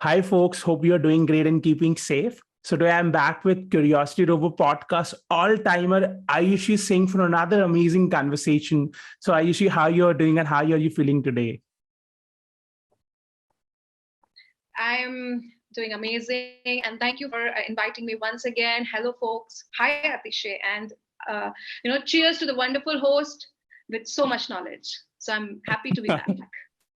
Hi, folks. Hope you're doing great and keeping safe. So today I'm back with Curiosity Robo podcast all-timer Ayushi Singh for another amazing conversation. So Ayushi, how you're doing and how are you feeling today? I'm doing amazing, and thank you for inviting me once again. Hello, folks. Hi, Atishay, and cheers to the wonderful host with so much knowledge. So I'm happy to be back.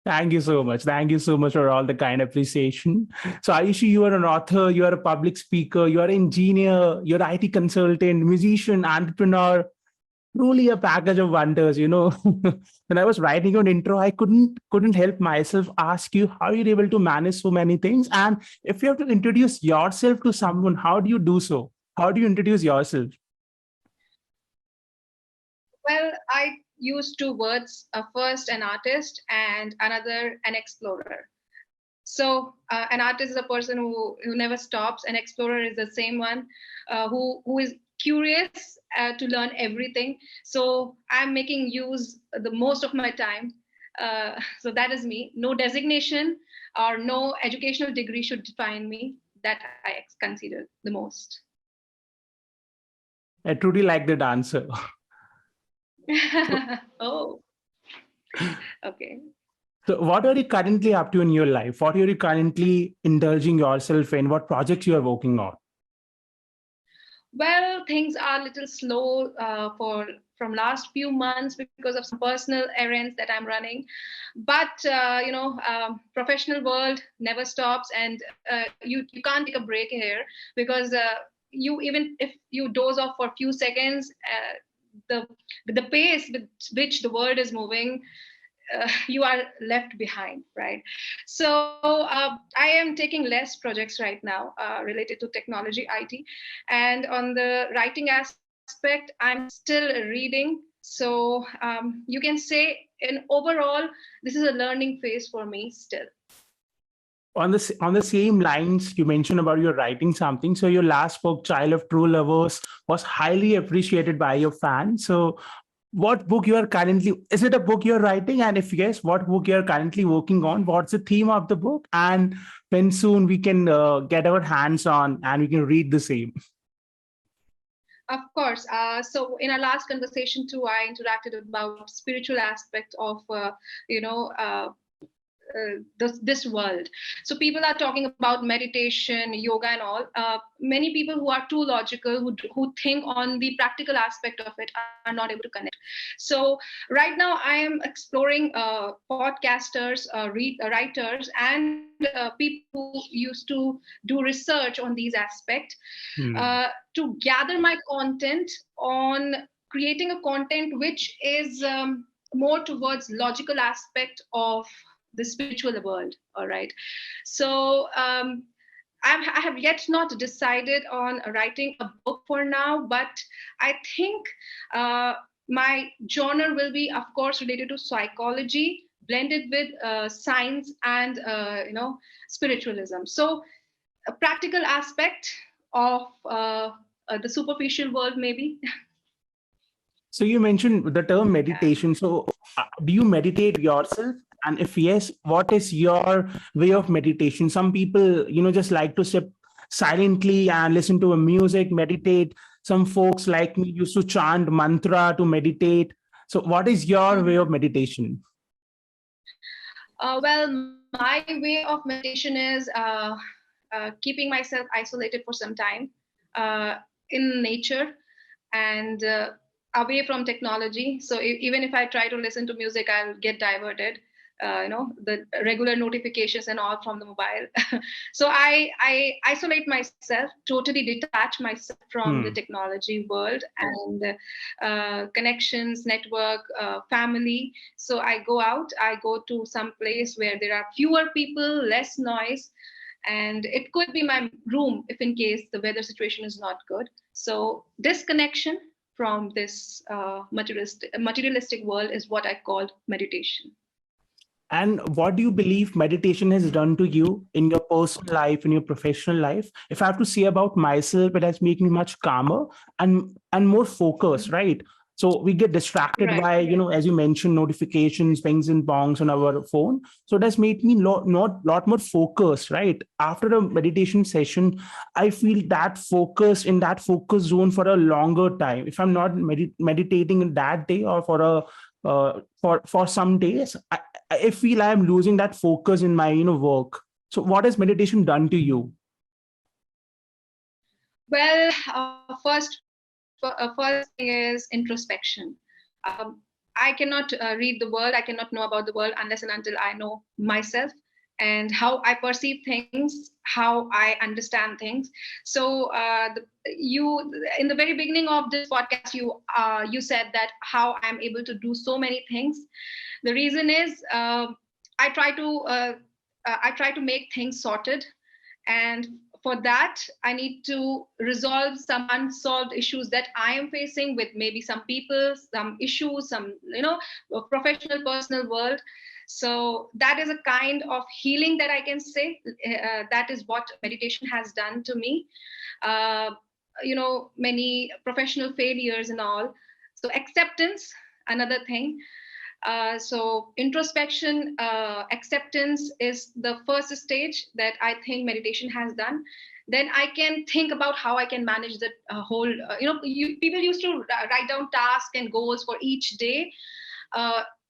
Thank you so much. Thank you so much for all the kind appreciation. So Ayushi, you are an author, you are a public speaker, you are an engineer, you're an IT consultant, musician, entrepreneur, truly a package of wonders. When I was writing your intro, I couldn't help myself ask you how you're able to manage so many things. And if you have to introduce yourself to someone, how do you do so? How do you introduce yourself? Well, I use two words, first an artist and another an explorer. So an artist is a person who never stops. An explorer is the same one who is curious to learn everything. So I'm making use the most of my time. So that is me. No designation or no educational degree should define me. That I consider the most. I truly like that answer. Oh, okay. So what are you currently up to in your life? What are you currently indulging yourself in? What projects you are working on? Well, things are a little slow from last few months because of some personal errands that I'm running. But professional world never stops, and you can't take a break here because even if you doze off for a few seconds, the pace with which the world is moving, you are left behind, right? So I am taking less projects right now related to technology, IT, and on the writing aspect, I'm still reading. So you can say, in overall, this is a learning phase for me still. On the same lines, you mentioned about your writing something. So your last book, Child of True Lovers, was highly appreciated by your fans. So what book you are currently, is it a book you're writing? And if yes, what book you're currently working on? What's the theme of the book? And when soon we can get our hands on and we can read the same? Of course. So in our last conversation too, I interacted about spiritual aspect of, this world. So people are talking about meditation, yoga, and all. Many people who are too logical, who think on the practical aspect of it, are not able to connect. So right now, I am exploring podcasters, writers, and people who used to do research on these aspects to gather my content on creating a content which is more towards logical aspect of the spiritual world. All right. So I have yet not decided on writing a book for now, but I think my genre will be, of course, related to psychology blended with science and spiritualism. So a practical aspect of the superficial world, maybe. So you mentioned the term meditation. So do you meditate yourself? And if yes, what is your way of meditation? Some people, just like to sit silently and listen to a music, meditate. Some folks like me used to chant mantra to meditate. So what is your way of meditation? Well, my way of meditation is keeping myself isolated for some time in nature and away from technology. So even if I try to listen to music, I'll get diverted. The regular notifications and all from the mobile. So I isolate myself, totally detach myself from the technology world and connections, network, family. So I go out, I go to some place where there are fewer people, less noise. And it could be my room if in case the weather situation is not good. So disconnection from this materialistic world is what I call meditation. And what do you believe meditation has done to you in your personal life, in your professional life? If I have to say about myself, it has made me much calmer and more focused, right? So we get distracted Right. by, as you mentioned, notifications, pings and bongs on our phone. So that's made me lot more focused, right? After a meditation session, I feel that focus in that focus zone for a longer time. If I'm not meditating in that day, or for a for some days, I feel I am losing that focus in my work. So what has meditation done to you? Well, first thing is introspection. I cannot read the world. I cannot know about the world unless and until I know myself and how I perceive things, how I understand things. So you, in the very beginning of this podcast, you said that how I'm able to do so many things. The reason is I try to make things sorted, and for that I need to resolve some unsolved issues that I am facing with maybe some people, some issues, some professional, personal world. So that is a kind of healing that I can say. That is what meditation has done to me. uh, Many professional failures and all. So acceptance, another thing. So introspection, acceptance is the first stage that I think meditation has done. Then I can think about how I can manage the whole. People used to write down tasks and goals for each day.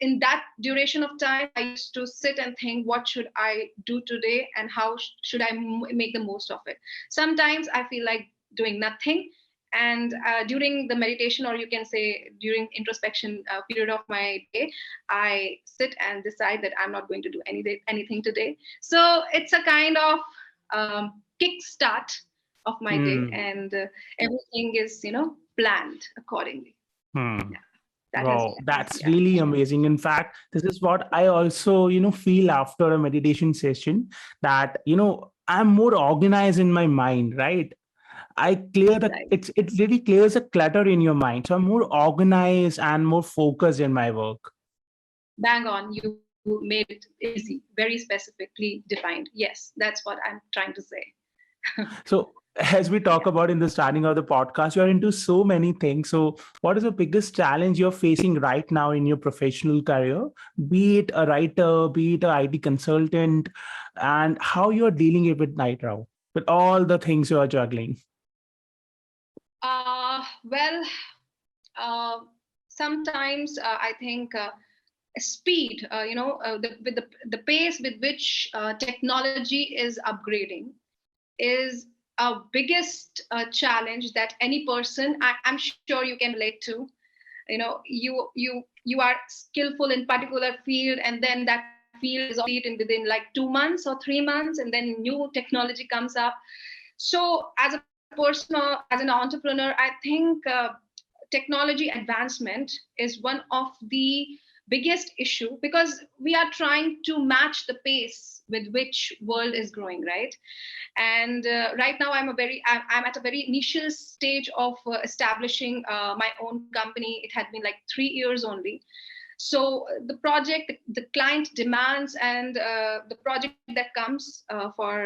In that duration of time, I used to sit and think, what should I do today, and how should I make the most of it? Sometimes I feel like doing nothing, and during the meditation, or you can say during introspection period of my day, I sit and decide that I'm not going to do anything today. So it's a kind of kick start of my day, Hmm. and everything is planned accordingly. Hmm. Yeah, that has Wow, been, that's yeah. really amazing. In fact, this is what I also, feel after a meditation session, that, I'm more organized in my mind, right? I clear the Right. it really clears the clutter in your mind. So I'm more organized and more focused in my work. Bang on. You made it easy, very specifically defined. Yes, that's what I'm trying to say. So as we talk Yeah. about in the starting of the podcast, you're into so many things. So what is the biggest challenge you're facing right now in your professional career? Be it a writer, be it a IT consultant, and how you're dealing it with night now, with all the things you are juggling. Well, uh, sometimes I think speed, with the pace with which technology is upgrading is a biggest challenge that any person, I'm sure you can relate to. You are skillful in particular field, and then that field is obsolete in within like 2 months or 3 months, and then new technology comes up. So as a person or as an entrepreneur, I think technology advancement is one of the biggest issue, because we are trying to match the pace with which world is growing, right? And right now I'm at a very initial stage of establishing my own company. It had been like 3 years only. So the project, the client demands, and the project that comes for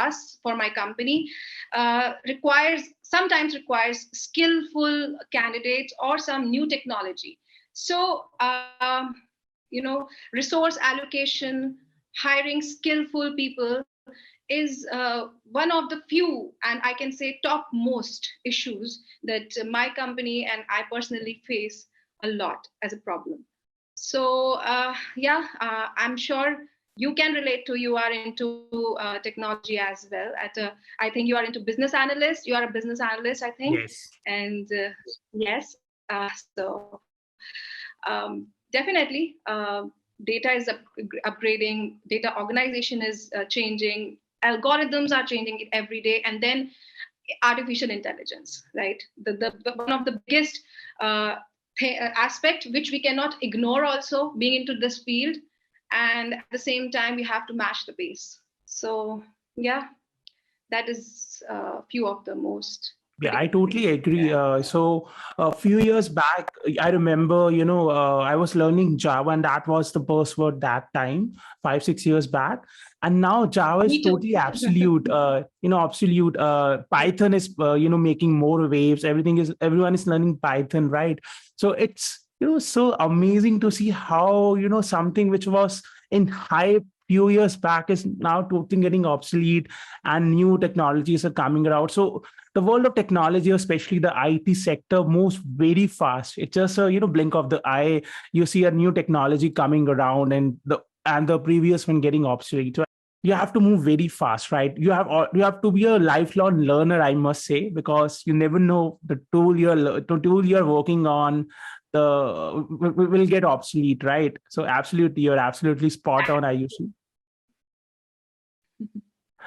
us, for my company, sometimes requires skillful candidates or some new technology. So resource allocation, hiring skillful people is one of the few, and I can say top most issues that my company and I personally face a lot as a problem. So I'm sure you can relate to. You are into technology as well. I think you are into business analyst. You are a business analyst, I think. Yes. And yes, definitely, data is upgrading. Data organization is changing. Algorithms are changing it every day, and then artificial intelligence, right? The one of the biggest aspect which we cannot ignore, also being into this field, and at the same time we have to match the pace. So yeah, that is a few of the most Yeah, I totally agree. So a few years back, I remember, I was learning Java, and that was the buzzword that time, 5, 6 years back. And now Java is Me too. totally absolute. Absolute. Python is, making more waves. Everyone is learning Python, right? So it's, so amazing to see how, something which was in hype few years back is now totally getting obsolete, and new technologies are coming around. So the world of technology, especially the IT sector, moves very fast. It's just a blink of the eye. You see a new technology coming around, and the previous one getting obsolete. So you have to move very fast, right? You have to be a lifelong learner, I must say, because you never know the tool you're working on will get obsolete, right? So absolutely, you're absolutely spot on, Ayushi.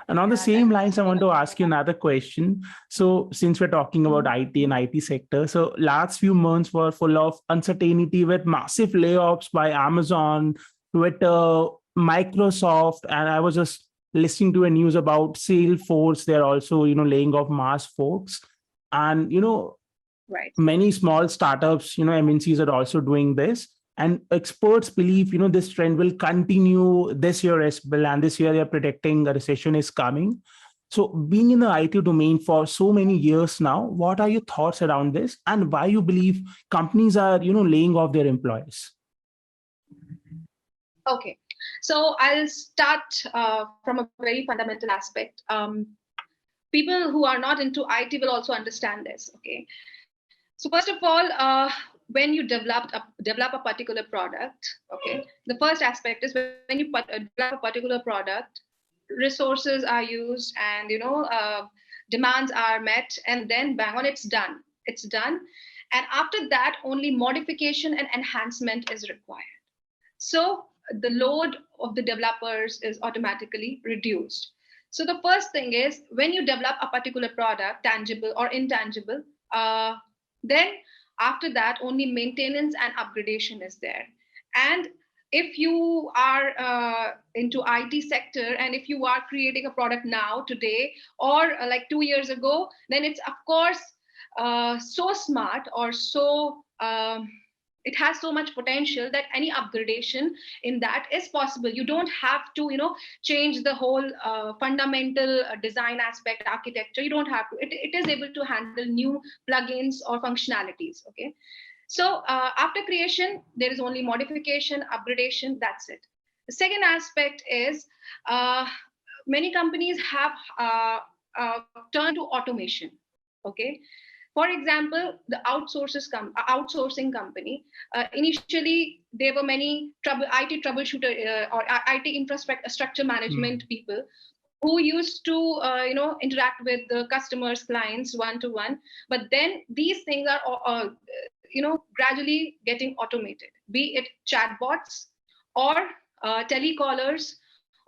And on the Yeah, same that's lines, I want to ask you another question. So, since we're talking about Mhm. IT and IT sector, so last few months were full of uncertainty with massive layoffs by Amazon, Twitter, Microsoft, and I was just listening to a news about Salesforce. They're also, laying off mass folks, and Right. many small startups, MNCs are also doing this. And experts believe, this trend will continue this year as well. And this year they're predicting a recession is coming. So being in the IT domain for so many years now, what are your thoughts around this, and why you believe companies are, laying off their employees? Okay. So I'll start from a very fundamental aspect. People who are not into IT will also understand this. Okay. So first of all, when you develop a particular product, okay, the first aspect is when you develop a particular product, resources are used, and demands are met, and then bang on, it's done. It's done, and after that, only modification and enhancement is required. So the load of the developers is automatically reduced. So the first thing is when you develop a particular product, tangible or intangible, then after that only maintenance and upgradation is there. And if you are into IT sector, and if you are creating a product now today, or like 2 years ago, then it's of course so smart, or so it has so much potential that any upgradation in that is possible. You don't have to change the whole fundamental design aspect, architecture. You don't have to. It is able to handle new plugins or functionalities. Okay. So after creation, there is only modification, upgradation, that's it. The second aspect is uh, many companies have turned to automation. Okay. For example, the outsourcing company. Initially, there were many IT troubleshooter or IT infrastructure management people who used to interact with the customers, clients one to one. But then these things are gradually getting automated, be it chatbots or telecallers,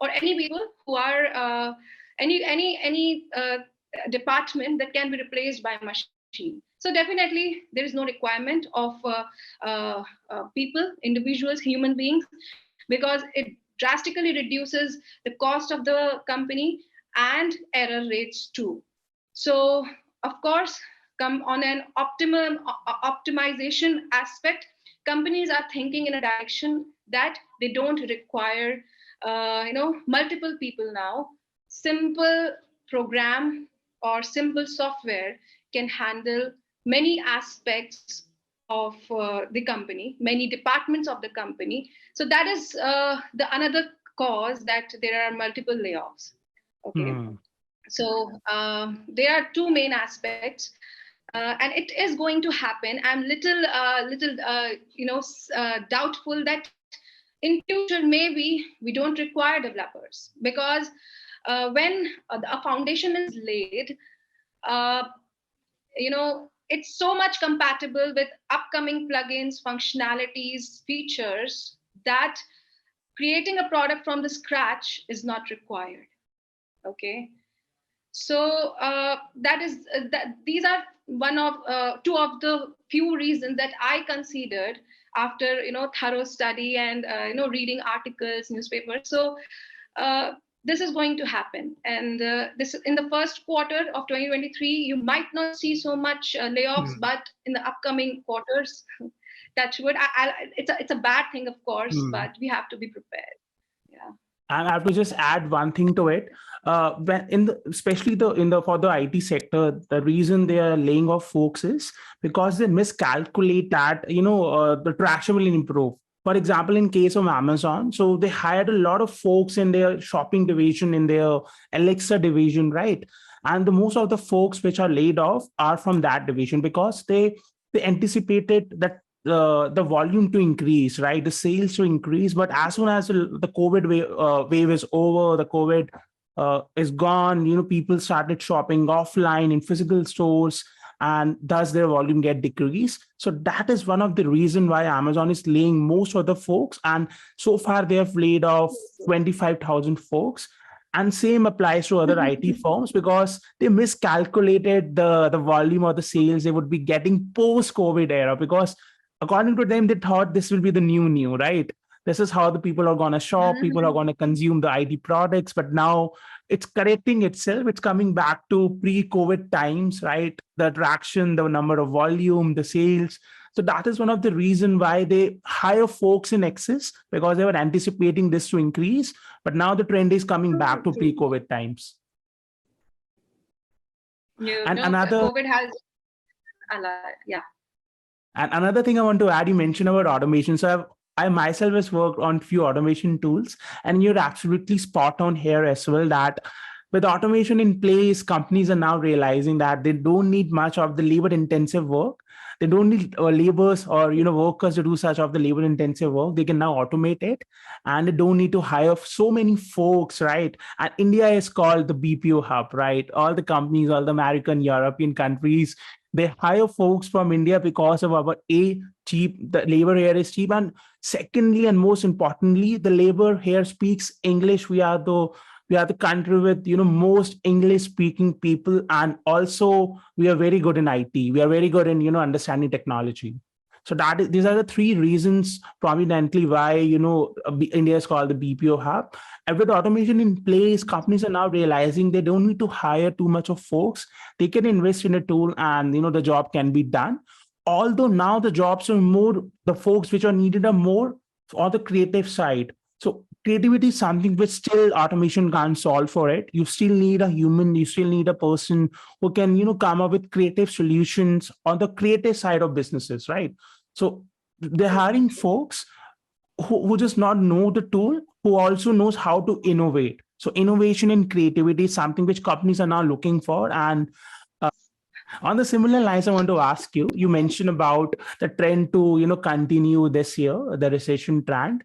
or any people who are any department that can be replaced by machine. So definitely there is no requirement of people, individuals, human beings, because it drastically reduces the cost of the company and error rates too. So of course, come on an optimization aspect, companies are thinking in a direction that they don't require multiple people now. Simple program or simple software can handle many aspects of the company, many departments of the company. So that is the another cause that there are multiple layoffs. Okay. Hmm. So there are two main aspects, and it is going to happen. I'm doubtful that in future maybe we don't require developers, because when a foundation is laid, uh, it's so much compatible with upcoming plugins, functionalities, features, that creating a product from the scratch is not required. Okay. So that is that these are one of two of the few reasons that I considered after thorough study and reading articles, newspapers. So this is going to happen. And this in the first quarter of 2023, you might not see so much layoffs, but in the upcoming quarters, touch wood, it's a bad thing, of course, but we have to be prepared. Yeah. And I have to just add one thing to it. Especially for the IT sector, the reason they are laying off folks is because they miscalculate that the traction will improve. For example, in case of Amazon, so they hired a lot of folks in their shopping division, in their Alexa division, right? And most of the folks which are laid off are from that division because they anticipated that the volume to increase, right? The sales to increase. But as soon as the COVID wave is over, the COVID is gone, people started shopping offline in physical stores, and thus their volume get decreased. So that is one of the reason why Amazon is laying most of the folks. And so far they have laid off 25,000 folks. And same applies to other IT firms because they miscalculated the volume or the sales they would be getting post-COVID era, because according to them, they thought this will be the new, right? This is how the people are going to shop, people are going to consume the IT products. But now it's correcting itself. It's coming back to pre-COVID times, right? The attraction, the number of volume, the sales. So that is one of the reasons why they hire folks in excess, because they were anticipating this to increase. But now the trend is coming back to pre-COVID times. COVID has, yeah. And another thing I want to add, you mentioned about automation. So I myself has worked on few automation tools, and you're absolutely spot on here as well, that with automation in place, companies are now realizing that they don't need much of the labor intensive work. They don't need laborers or workers to do such of the labor intensive work. They can now automate it, and they don't need to hire so many folks, right? And India is called the BPO hub, right? All the companies, all the American, European countries, they hire folks from India because of our cheap, the labor here is cheap. And secondly, and most importantly, the labor here speaks English. We are the country with most English speaking people, and also we are very good in IT. We are very good in understanding technology. So these are the three reasons prominently why India is called the BPO hub. And with automation in place, companies are now realizing they don't need to hire too much of folks. They can invest in a tool, and the job can be done. Although now the jobs are more, the folks which are needed are more on the creative side. So creativity is something which still automation can't solve for it. You still need a human, you still need a person who can, come up with creative solutions on the creative side of businesses, right? So they're hiring folks who just not know the tool, who also knows how to innovate. So innovation and creativity is something which companies are now looking for. And on the similar lines, I want to ask you, you mentioned about the trend to, continue this year, the recession trend.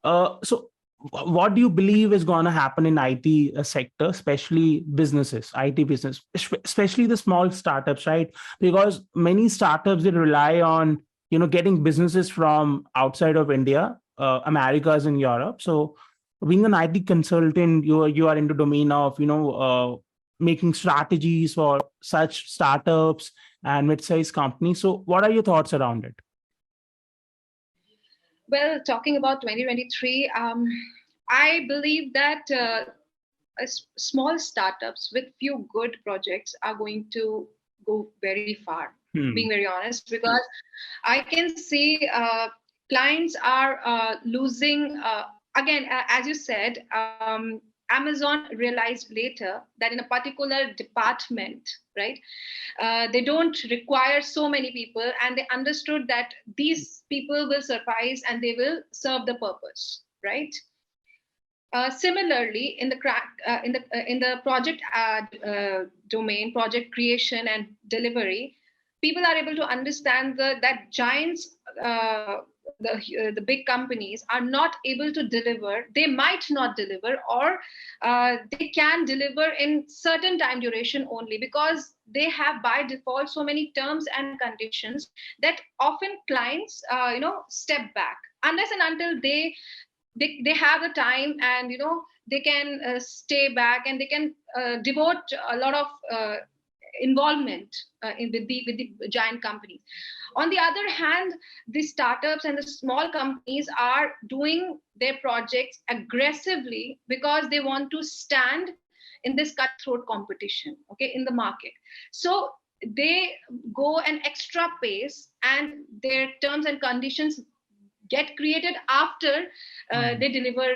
So what do you believe is going to happen in IT sector, especially businesses, IT business, especially the small startups, right? Because many startups, they rely on, getting businesses from outside of India, Americas and Europe. So being an IT consultant, you are into domain of, making strategies for such startups and mid-sized companies. So what are your thoughts around it? Well, talking about 2023, I believe that small startups with few good projects are going to go very far, being very honest, because I can see clients are losing, again, as you said, Amazon realized later that in a particular department, right, they don't require so many people, and they understood that these people will suffice and they will serve the purpose, right? Similarly, in the project domain, project creation and delivery, people are able to understand that giants, the big companies, are not able to deliver. They might not deliver, or they can deliver in certain time duration only, because they have by default so many terms and conditions that often clients step back, unless and until they have the time, and they can stay back, and they can devote a lot of involvement with the giant companies. On the other hand, the startups and the small companies are doing their projects aggressively because they want to stand in this cutthroat competition, okay, in the market. So they go an extra pace, and their terms and conditions get created after they deliver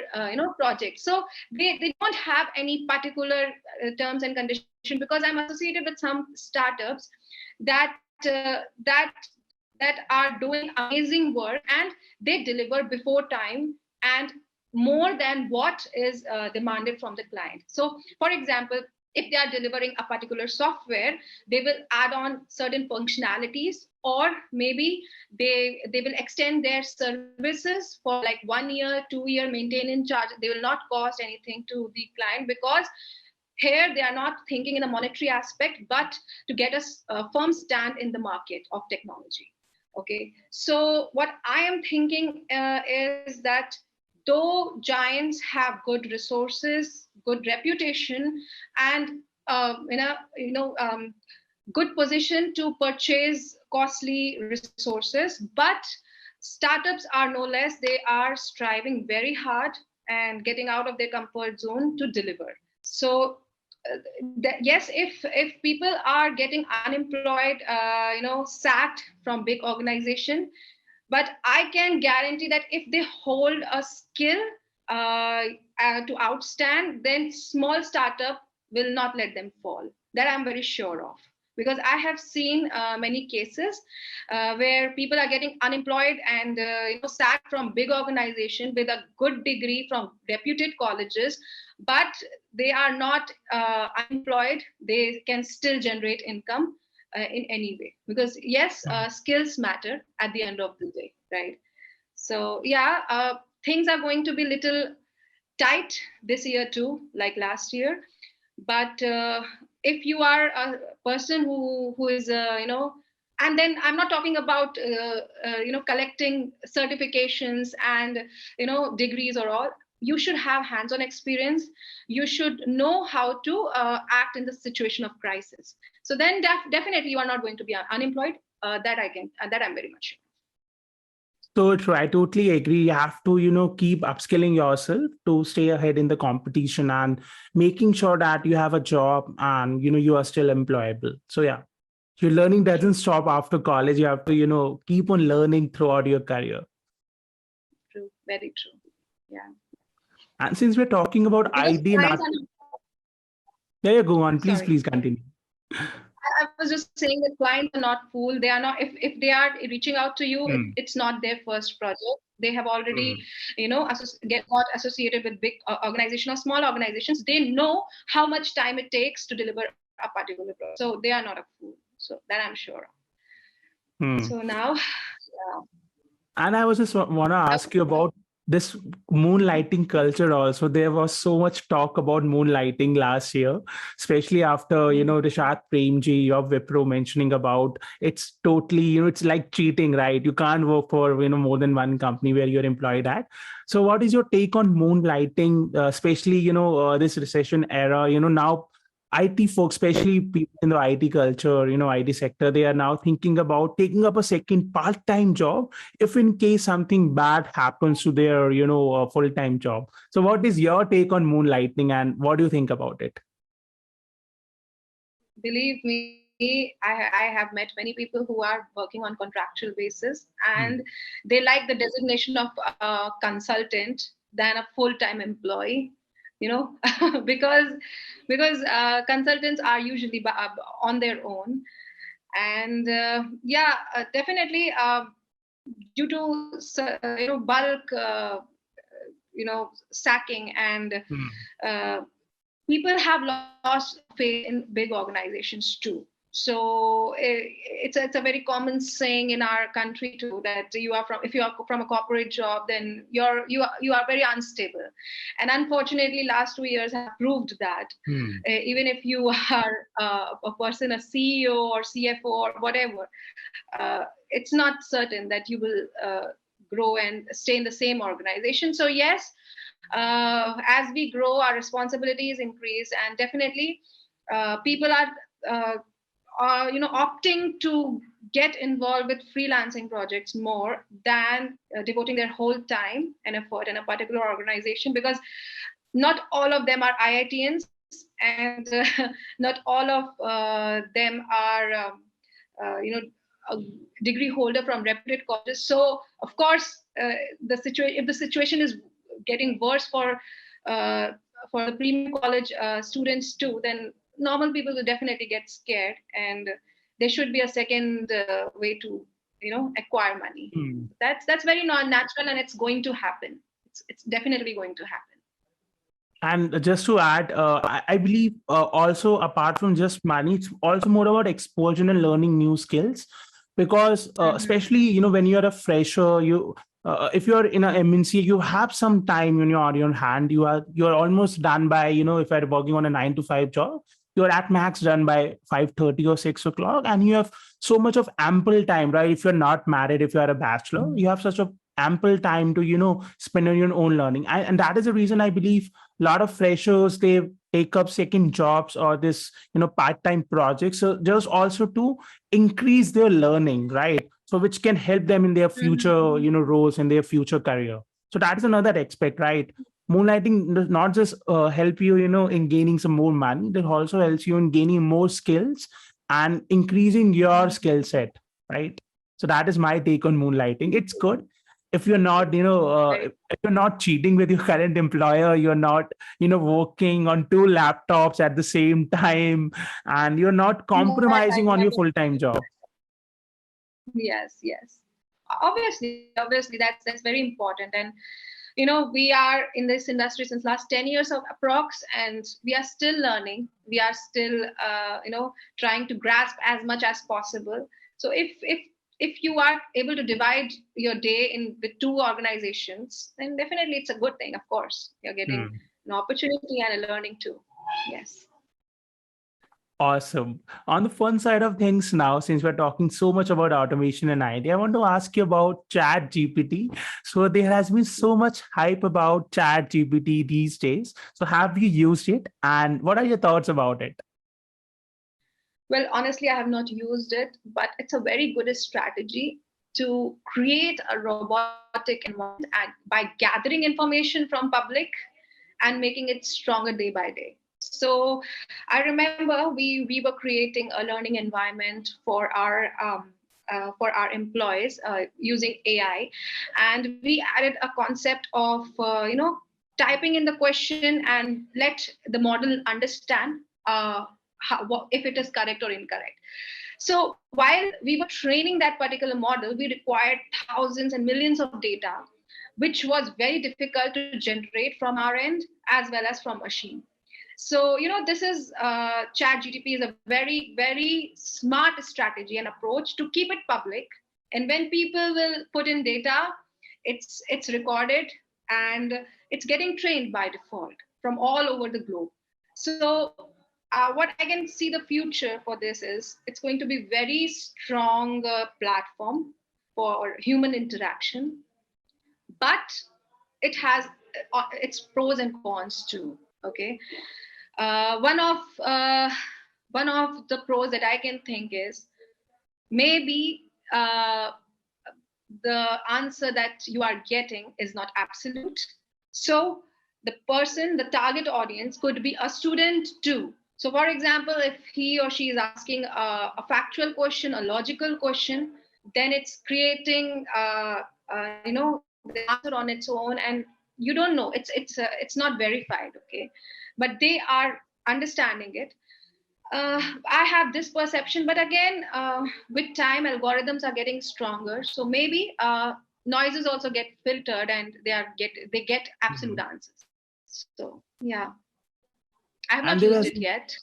projects. So they don't have any particular terms and conditions, because I'm associated with some startups that are doing amazing work, and they deliver before time and more than what is demanded from the client. So for example, if they are delivering a particular software, they will add on certain functionalities, or maybe they will extend their services for like 1 year, 2 year maintenance charge. They will not cost anything to the client, because here they are not thinking in a monetary aspect, but to get a firm stand in the market of technology. Okay, so what I am thinking is that though giants have good resources, good reputation, and good position to purchase costly resources, but startups are no less. They are striving very hard and getting out of their comfort zone to deliver. So yes, if people are getting unemployed, sacked from big organization, but I can guarantee that if they hold a skill to outstand, then small startup will not let them fall. That I'm very sure of, because I have seen many cases where people are getting unemployed and sacked from big organization with a good degree from reputed colleges, but they are not unemployed. They can still generate income in any way, because yes, skills matter at the end of the day, right? So yeah, things are going to be little tight this year too, like last year. But if you are a person who is and then I'm not talking about collecting certifications and degrees or all. You should have hands-on experience. You should know how to act in the situation of crisis. So then definitely you are not going to be unemployed. That I'm very much sure. So true. I totally agree. You have to, keep upskilling yourself to stay ahead in the competition and making sure that you have a job and, you are still employable. So yeah, your learning doesn't stop after college. You have to, keep on learning throughout your career. True. Very true. Yeah. And since we're talking about ID, go on. Please continue. I was just saying that clients are not fool. They are not, if they are reaching out to you, it's not their first project. They have already, got associated with big organizations or small organizations. They know how much time it takes to deliver a particular project. So they are not a fool. So that I'm sure of. So now, yeah. And I was just want to ask you about this moonlighting culture also. There was so much talk about moonlighting last year, especially after, Rishad Premji of Wipro mentioning about it's totally, it's like cheating, right? You can't work for, more than one company where you're employed at. So what is your take on moonlighting, especially, this recession era, now IT folks, especially people in the IT culture, IT sector, they are now thinking about taking up a second part-time job if in case something bad happens to their, full-time job. So what is your take on moonlighting and what do you think about it? Believe me, I have met many people who are working on contractual basis, and they like the designation of a consultant than a full-time employee. because consultants are usually on their own, and definitely due to bulk sacking, and people have lost faith in big organizations too. So it's a very common saying in our country too, that if you are from a corporate job, then you are very unstable. And unfortunately, last 2 years have proved that even if you are a person, a CEO or CFO or whatever, it's not certain that you will grow and stay in the same organization. So yes, as we grow, our responsibilities increase, and definitely people are opting to get involved with freelancing projects more than devoting their whole time and effort in a particular organization, because not all of them are IITians, and not all of them are a degree holder from reputed colleges. So of course, if the situation is getting worse for the premium college students too, then normal people will definitely get scared, and there should be a second way to acquire money. That's very non-natural, and it's going to happen. It's definitely going to happen. And just to add, I believe also apart from just money, it's also more about exposure and learning new skills, because especially when you're a fresher, if you're in an MNC, you have some time on your hand. You're almost done by if you're working on a 9 to 5 job, you're at max done by 5:30 or 6 o'clock, and you have so much of ample time, right? If you're not married, if you're a bachelor, you have such a ample time to spend on your own learning, and that is the reason I believe a lot of freshers, they take up second jobs or this part-time projects, so just also to increase their learning, right? So which can help them in their future roles and their future career. So that is another aspect, right? Moonlighting does not just help you in gaining some more money, it also helps you in gaining more skills and increasing your skill set, right? So that is my take on moonlighting. It's good if you're not if you're not cheating with your current employer, you're not working on 2 laptops at the same time, and you're not compromising on your full-time job. Yes, obviously that's very important. And we are in this industry since last 10 years of approx, and we are still learning. We are still trying to grasp as much as possible. So if you are able to divide your day with 2 organizations, then definitely it's a good thing. Of course, you're getting an opportunity and a learning too. Yes. Awesome. On the fun side of things now, since we're talking so much about automation and IT, I want to ask you about ChatGPT. So there has been so much hype about ChatGPT these days. So have you used it, and what are your thoughts about it? Well, honestly, I have not used it, but it's a very good strategy to create a robotic environment by gathering information from public and making it stronger day by day. So I remember we were creating a learning environment for our employees using AI, and we added a concept of typing in the question and let the model understand if it is correct or incorrect. So while we were training that particular model, we required thousands and millions of data, which was very difficult to generate from our end as well as from machine. So, this is ChatGPT is a very, very smart strategy and approach to keep it public. And when people will put in data, it's recorded and it's getting trained by default from all over the globe. So what I can see the future for this is it's going to be very strong platform for human interaction, but it has its pros and cons too. Okay. One of the pros that I can think is maybe the answer that you are getting is not absolute. So the target audience could be a student too. So for example, if he or she is asking a factual question, a logical question, then it's creating the answer on its own, and you don't know, it's not verified. Okay. But they are understanding it. I have this perception, but again, with time, algorithms are getting stronger. So maybe noises also get filtered, and they get absolute answers. So yeah, I have not used it yet.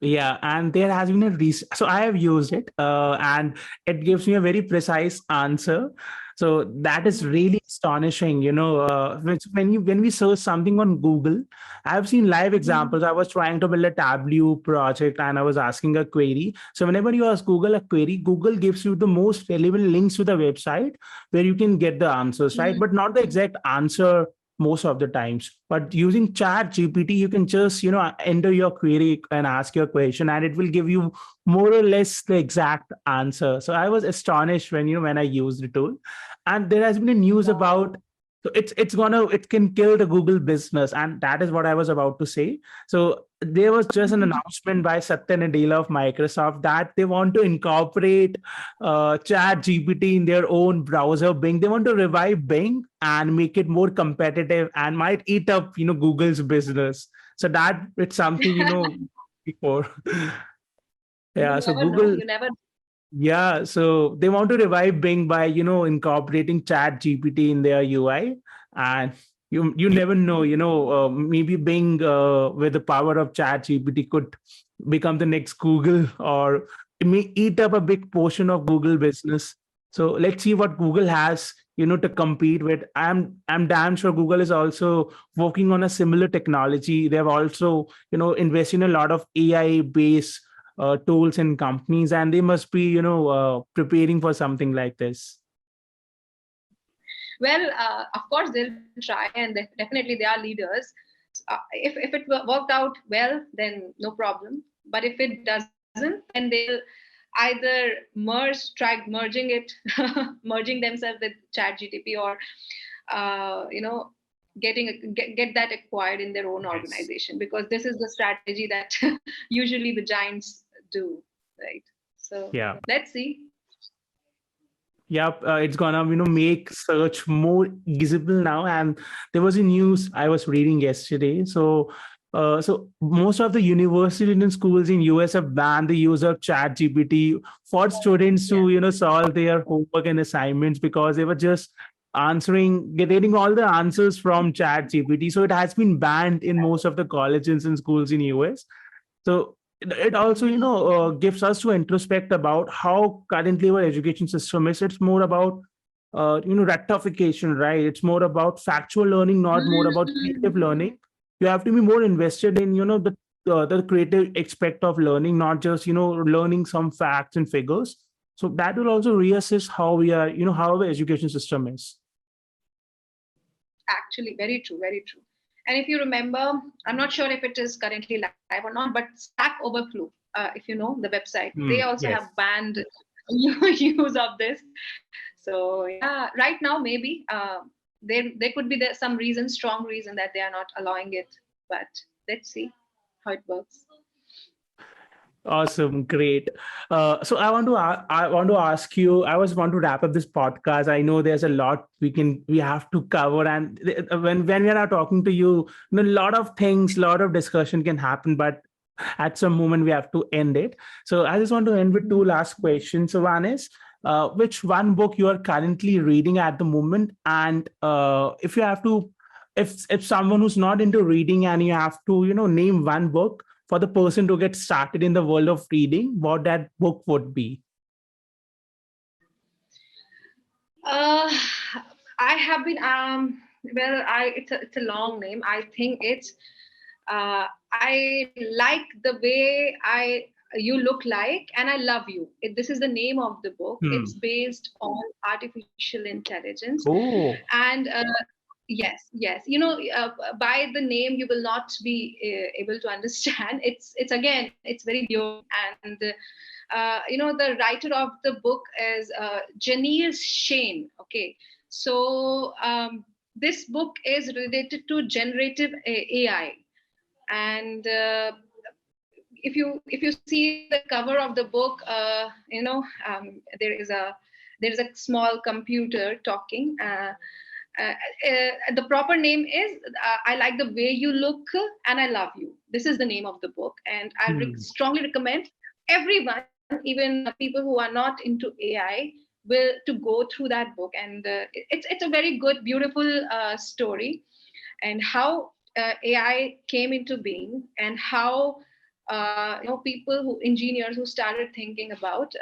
Yeah, and there has been so I have used it, and it gives me a very precise answer. So that is really astonishing. When we search something on Google, I have seen live examples. I was trying to build a Tableau project, and I was asking a query. So whenever you ask Google a query, Google gives you the most relevant links to the website where you can get the answers, right? But not the exact answer most of the times. But using ChatGPT, you can just, enter your query and ask your question, and it will give you more or less the exact answer. So I was astonished when I used the tool. And there has been a news about, so it can kill the Google business, and that is what I was about to say. So there was just an announcement by Satya Nadella of Microsoft that they want to incorporate Chat GPT in their own browser, Bing. They want to revive Bing and make it more competitive, and might eat up Google's business. So that it's something before. You Yeah, so never know. Google, You never. yeah, so they want to revive Bing by incorporating Chat GPT in their UI, and you never know, maybe Bing with the power of Chat GPT could become the next Google, or it may eat up a big portion of Google business. So let's see what Google has to compete with. I'm damn sure Google is also working on a similar technology. They've also investing a lot of AI based tools and companies, and they must be preparing for something like this. Well, of course they'll try, and definitely they are leaders. If it worked out well, then no problem. But if it doesn't, then they'll either try merging it, merging themselves with ChatGPT, or get that acquired in their own organization, because this is the strategy that usually the giants do, right? So Yeah. let's see. Yep, it's gonna make search more visible now. And there was a news I was reading yesterday. So most of the universities and schools in US have banned the use of Chat GPT for students to solve their homework and assignments, because they were just getting all the answers from Chat GPT. So it has been banned in most of the colleges and schools in US. So it also gives us to introspect about how currently our education system is. It's more about rectification, right? It's more about factual learning, not more about creative learning. You have to be more invested in the creative aspect of learning, not just learning some facts and figures. So that will also reassess how we are, how our education system is. Actually, very true, very true. And if you remember, I'm not sure if it is currently live or not, but Stack Overflow, if you know the website, they also Yes. have banned use of this. So yeah, right now maybe there could be some strong reason that they are not allowing it. But let's see how it works. Awesome, great. So I want to ask you. I was want to wrap up this podcast. I know there's a lot we have to cover, and when we are talking to you, a lot of things, a lot of discussion can happen, but at some moment we have to end it. So I just want to end with two last questions. So one is, which one book you are currently reading at the moment, and if you have to, if someone who's not into reading and you have to name one book for the person to get started in the world of reading, what that book would be? I have been it's a long name. I think it's I like the way you look like, and I love you. This is the name of the book. It's based on artificial intelligence. Oh. And yes, by the name you will not be able to understand. It's very pure, and the writer of the book is Janice Shane. Okay, so this book is related to generative AI, and if you see the cover of the book, there is a small computer talking. The proper name is I like the way you look and I love you. This is the name of the book, and I strongly recommend everyone, even people who are not into AI, to go through that book. And it's a very good, beautiful story, and how AI came into being, and how engineers who started thinking about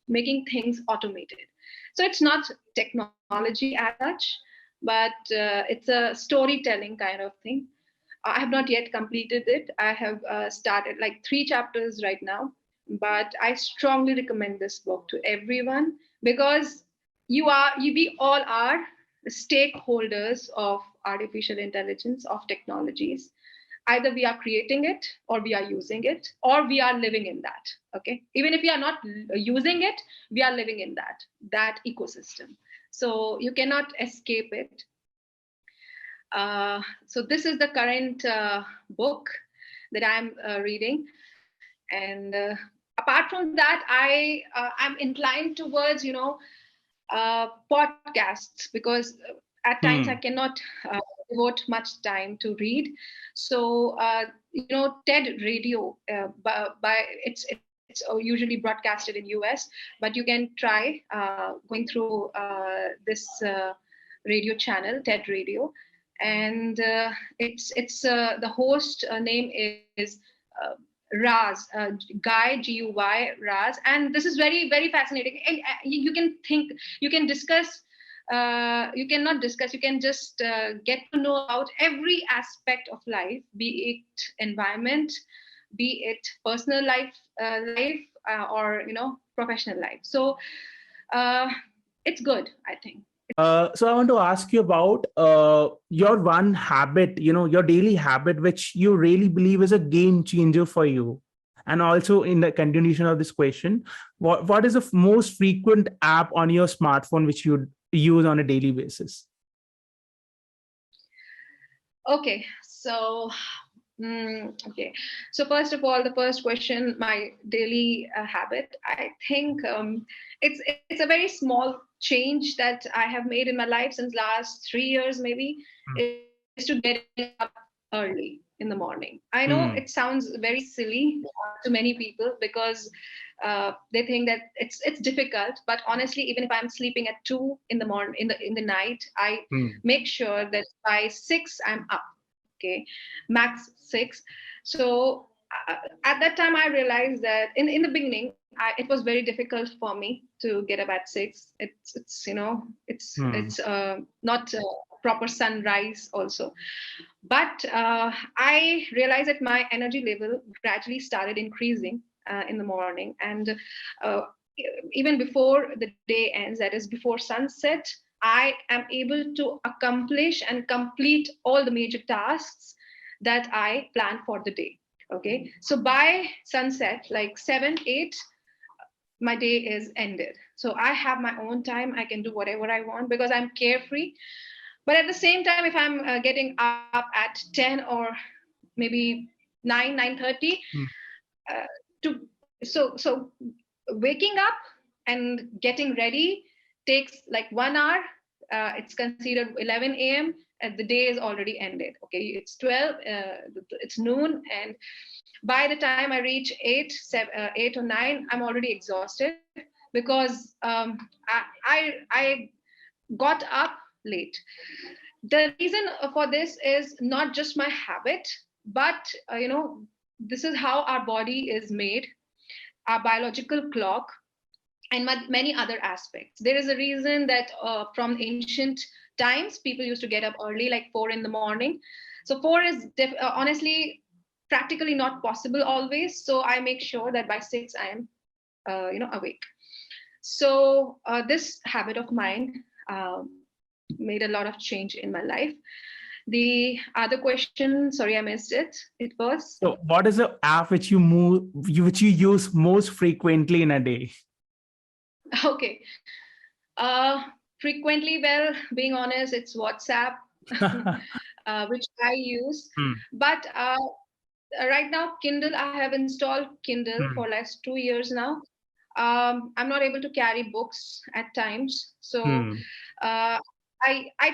making things automated. So it's not technology as such, but it's a storytelling kind of thing. I have not yet completed it. I have started like 3 chapters right now, but I strongly recommend this book to everyone, because we all are stakeholders of artificial intelligence, of technologies. Either we are creating it, or we are using it, or we are living in that. Okay, even if we are not using it, we are living in that ecosystem. So you cannot escape it. So this is the current book that I'm reading, and apart from that, I'm inclined towards podcasts, because at times I cannot devote much time to read. So TED Radio, by it's usually broadcasted in US, but you can try going through this radio channel, TED Radio, and it's the host name is Raz, Guy, Guy, Raz, and this is very, very fascinating. And you can discuss, you cannot discuss, you can just get to know about every aspect of life, be it environment, be it personal life, or professional life. So it's good, I think. So I want to ask you about your one habit, your daily habit, which you really believe is a game changer for you. And also, in the continuation of this question, what is the most frequent app on your smartphone which you use on a daily basis? Okay, so okay. So first of all, the first question, my daily habit, I think it's a very small change that I have made in my life since last 3 years, maybe, is to get up early in the morning. I know it sounds very silly to many people, because they think that it's difficult. But honestly, even if I'm sleeping at 2 in the morning, in the night, I make sure that by 6 I'm up. Okay, max 6. So at that time, I realized that in the beginning, it was very difficult for me to get up at 6. It's not proper sunrise also. But I realized that my energy level gradually started increasing in the morning, and even before the day ends, that is before sunset, I am able to accomplish and complete all the major tasks that I plan for the day. Okay, so by sunset, like 7, 8, my day is ended. So I have my own time. I can do whatever I want because I'm carefree. But at the same time, if I'm getting up at 10 or maybe 9, 9:30, so waking up and getting ready takes like 1 hour. It's considered 11 a.m. and the day is already ended. Okay, it's 12, it's noon, and by the time I reach 8 or 9, I'm already exhausted because I got up late. The reason for this is not just my habit, but this is how our body is made, our biological clock, and many other aspects. There is a reason that from ancient times, people used to get up early, like 4 in the morning. So 4 is honestly practically not possible always. So I make sure that by 6 I am awake. So this habit of mine made a lot of change in my life. The other question, sorry, I missed it. It was, so what is the app which you use most frequently in a day? okay. Frequently, well, being honest, it's WhatsApp, which I use. But right now, Kindle, I have installed Kindle for last 2 years now. I'm not able to carry books at times. So I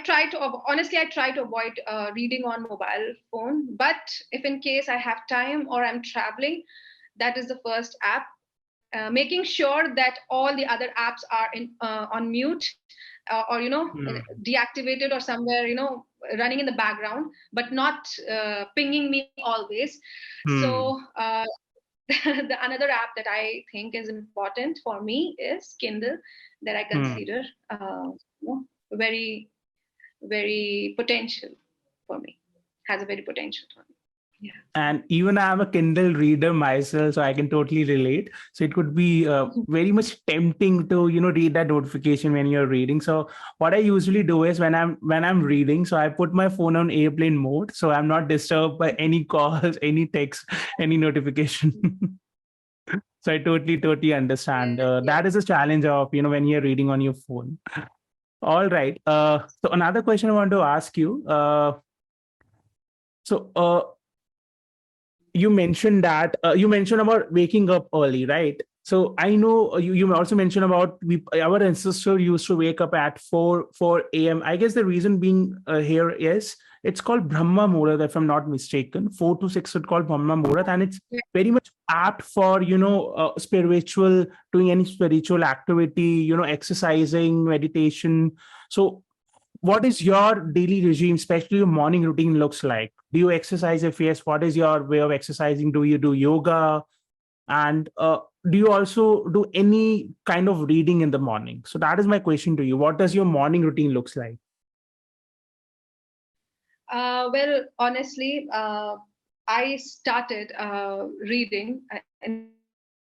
try to, honestly, I try to avoid reading on mobile phone. But if in case I have time or I'm traveling, that is the first app. Making sure that all the other apps are on mute or deactivated or somewhere running in the background, but not pinging me always. So the another app that I think is important for me is Kindle, that I consider very, very potential for me, has a very potential for me. And even I'm a Kindle reader myself, so I can totally relate. So it could be very much tempting to, read that notification when you're reading. So what I usually do is when I'm reading, so I put my phone on airplane mode, so I'm not disturbed by any calls, any text, any notification. So I totally understand. That is a challenge of, when you're reading on your phone. All right. So another question I want to ask you. So you mentioned that you mentioned about waking up early, right? So I know you also mentioned about our ancestor used to wake up at 4 a.m. I guess the reason being here is it's called Brahma Muhurat, if I'm not mistaken. 4 to 6 is called Brahma Muhurat, and it's very much apt for spiritual, doing any spiritual activity, exercising, meditation. So what is your daily regime, especially your morning routine looks like? Do you exercise? If yes, what is your way of exercising? Do you do yoga? And do you also do any kind of reading in the morning? So that is my question to you. What does your morning routine looks like? Well, honestly, I started reading in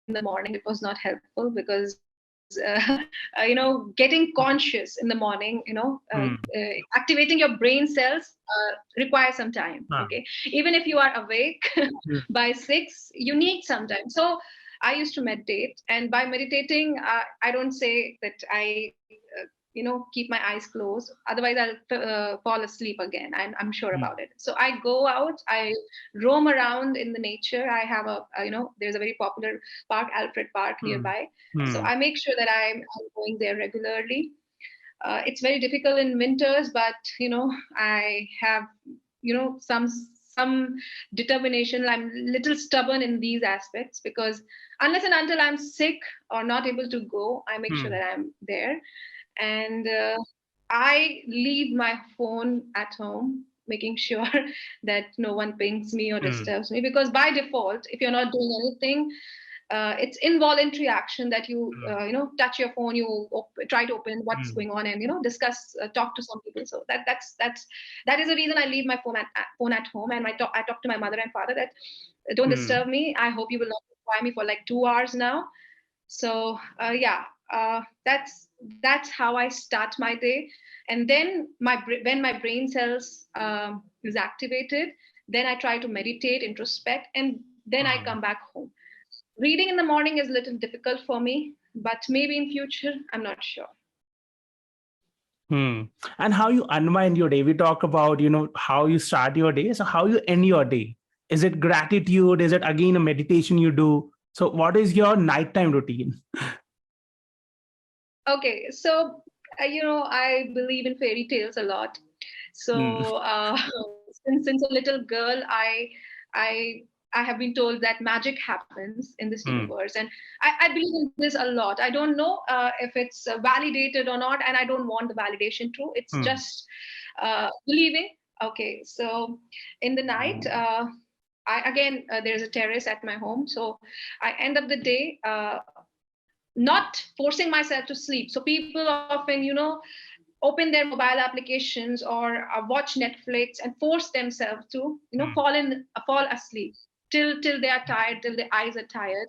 the morning. It was not helpful because getting conscious in the morning, activating your brain cells requires some time. Okay, even if you are awake by 6, you need some time. So I used to meditate, and by meditating, I don't say that I keep my eyes closed, otherwise I'll fall asleep again. I'm sure about it. So I go out, I roam around in the nature. I have there's a very popular park, Alfred Park, nearby. So I make sure that I'm going there regularly. It's very difficult in winters, but I have some determination. I'm a little stubborn in these aspects, because unless and until I'm sick or not able to go, I make sure that I'm there. And I leave my phone at home, making sure that no one pings me or disturbs me, because by default, if you're not doing anything, it's involuntary action that you touch your phone, you try to open what's going on, and discuss, talk to some people. So that is the reason I leave my phone at home, and I talk to my mother and father that don't disturb me. I hope you will not require me for like 2 hours now. So that's how I start my day. And then when my brain cells is activated, then I try to meditate, introspect, and then I come back home. Reading in the morning is a little difficult for me, but maybe in future, I'm not sure. And how you unwind your day? We talk about, how you start your day. So how you end your day? Is it gratitude? Is it again a meditation you do? So what is your nighttime routine? Okay, so I believe in fairy tales a lot. So since a little girl, I have been told that magic happens in this universe, and I believe in this a lot. I don't know if it's validated or not, and I don't want the validation too. It's just believing. Okay, so in the night, there's a terrace at my home, so I end up the day not forcing myself to sleep. So people often, open their mobile applications or watch Netflix and force themselves to, fall asleep till they are tired, till their eyes are tired.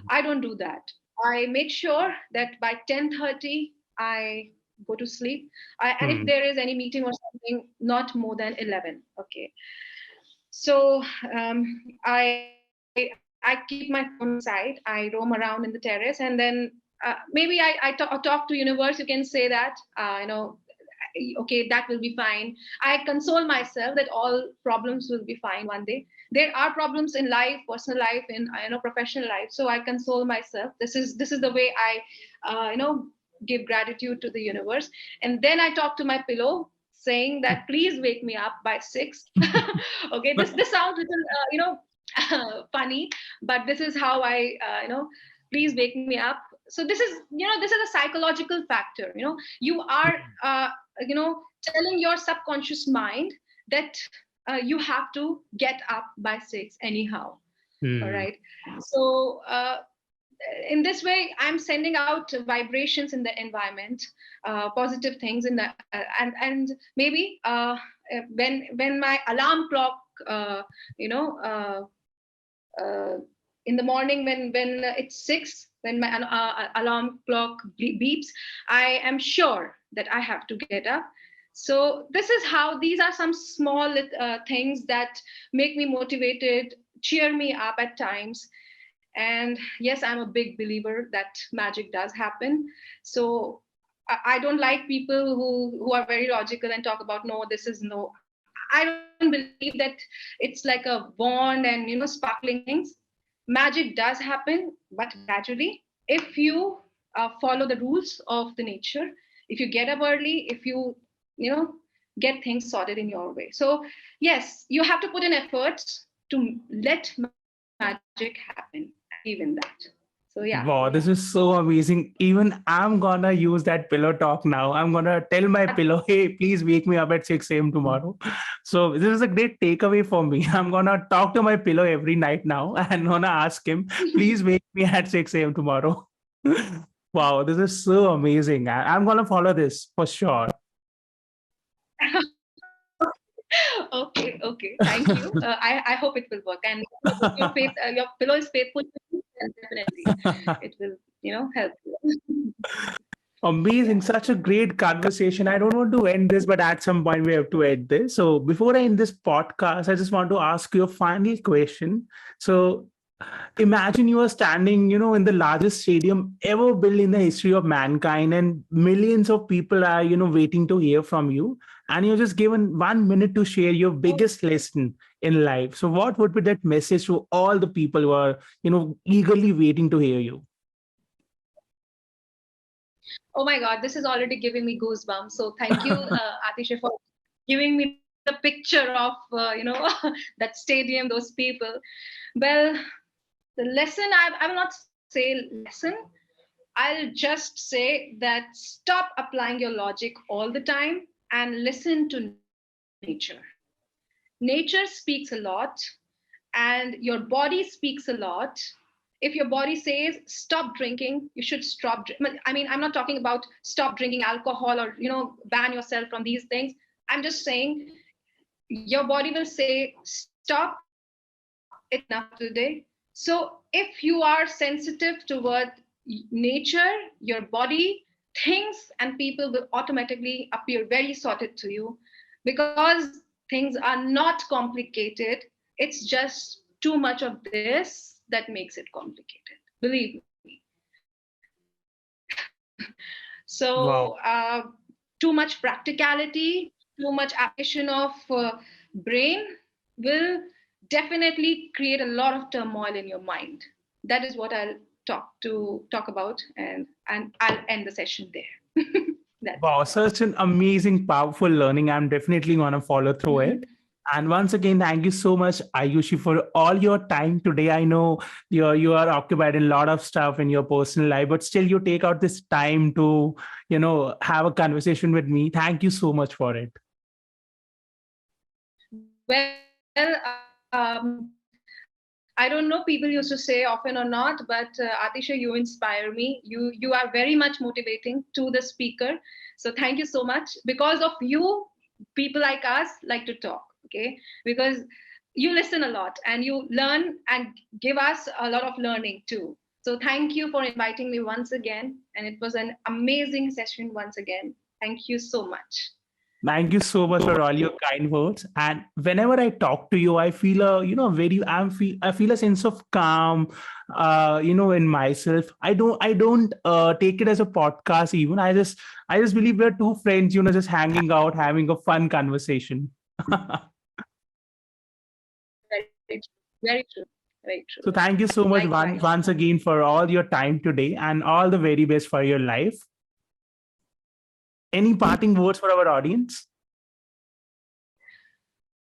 I don't do that. I make sure that by 10:30 I go to sleep. And if there is any meeting or something, not more than 11. Okay. So I keep my phone aside. I roam around in the terrace, and then maybe I talk to universe. You can say that, okay, that will be fine. I console myself that all problems will be fine one day. There are problems in life, personal life, in professional life. So I console myself. This is the way I give gratitude to the universe, and then I talk to my pillow, saying that please wake me up by 6. Okay, this sounds little funny, but this is how I please wake me up. So this is a psychological factor. You are telling your subconscious mind that you have to get up by 6 anyhow. All right. So in this way, I'm sending out vibrations in the environment, positive things in the and maybe when my alarm clock you know, in the morning when it's 6, when my alarm clock beeps, I am sure that I have to get up. So this is how, these are some small things that make me motivated, cheer me up at times. And yes, I'm a big believer that magic does happen. So I don't like people who are very logical and talk about, no, this is no. I don't believe that it's like a wand and, you know, sparkling things. Magic does happen, but gradually, if you follow the rules of the nature, if you get up early, if you, you know, get things sorted in your way. So yes, you have to put in efforts to let magic happen. I believe in that. So yeah. Wow, this is so amazing. Even I'm gonna use that pillow talk now. I'm gonna tell my pillow, hey, please wake me up at 6 a.m. tomorrow. So this is a great takeaway for me. I'm gonna talk to my pillow every night now and gonna ask him, please wake me at 6 a.m. tomorrow. Wow, this is so amazing. I'm gonna follow this for sure. Okay. Thank you. I hope it will work. And your pillow is faithful to you, and definitely it will, you know, help you. Amazing. Yeah. Such a great conversation. I don't want to end this, but at some point we have to end this. So before I end this podcast, I just want to ask you a final question. So imagine you are standing, in the largest stadium ever built in the history of mankind, and millions of people are, waiting to hear from you. And you're just given 1 minute to share your biggest lesson in life. So what would be that message to all the people who are, eagerly waiting to hear you? Oh my God, this is already giving me goosebumps. So thank you, Atisha, for giving me the picture of, that stadium, those people. Well, the lesson, I will not say lesson. I'll just say that stop applying your logic all the time and listen to nature. Nature speaks a lot, and your body speaks a lot. If your body says stop drinking, you should stop. I mean, I'm not talking about stop drinking alcohol or, ban yourself from these things. I'm just saying your body will say stop, it's enough today. So if you are sensitive toward nature, your body, things and people will automatically appear very sorted to you, because things are not complicated. It's just too much of this that makes it complicated. Believe me. So Wow. too much practicality, too much application of brain will definitely create a lot of turmoil in your mind. That is what I'll talk about, and I'll end the session there. That's Wow, such an amazing, powerful learning. I'm definitely going to follow through it. And once again, thank you so much, Ayushi, for all your time today. I know you are occupied in a lot of stuff in your personal life, but still you take out this time to, have a conversation with me. Thank you so much for it. Well, I don't know, people used to say often or not, but Atisha, you inspire me. You are very much motivating to the speaker. So thank you so much. Because of you, people like us like to talk, okay? Because you listen a lot and you learn and give us a lot of learning too. So thank you for inviting me once again. And it was an amazing session once again. Thank you so much. Thank you so much for all your kind words. And whenever I talk to you, I feel I feel a sense of calm, in myself. I don't take it as a podcast even. I just believe we're two friends, just hanging out, having a fun conversation. Very true. Very true. So thank you so much Likewise. once again for all your time today, and all the very best for your life. Any parting words for our audience?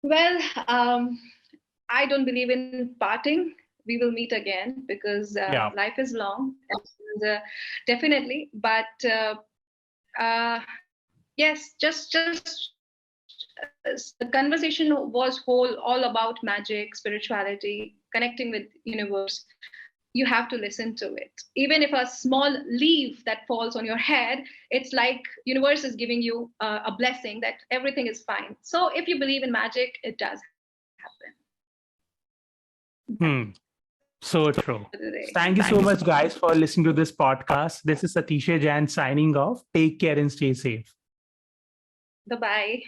Well, I don't believe in parting. We will meet again, because Yeah. life is long, and definitely. But yes, just the conversation was all about magic, spirituality, connecting with universe. You have to listen to it. Even if a small leaf that falls on your head, it's like universe is giving you a blessing that everything is fine. So if you believe in magic, it does happen. happen. So true. Thank you so much, guys, for listening to this podcast. This is Satisha Jain signing off. Take care and stay safe. Bye-bye.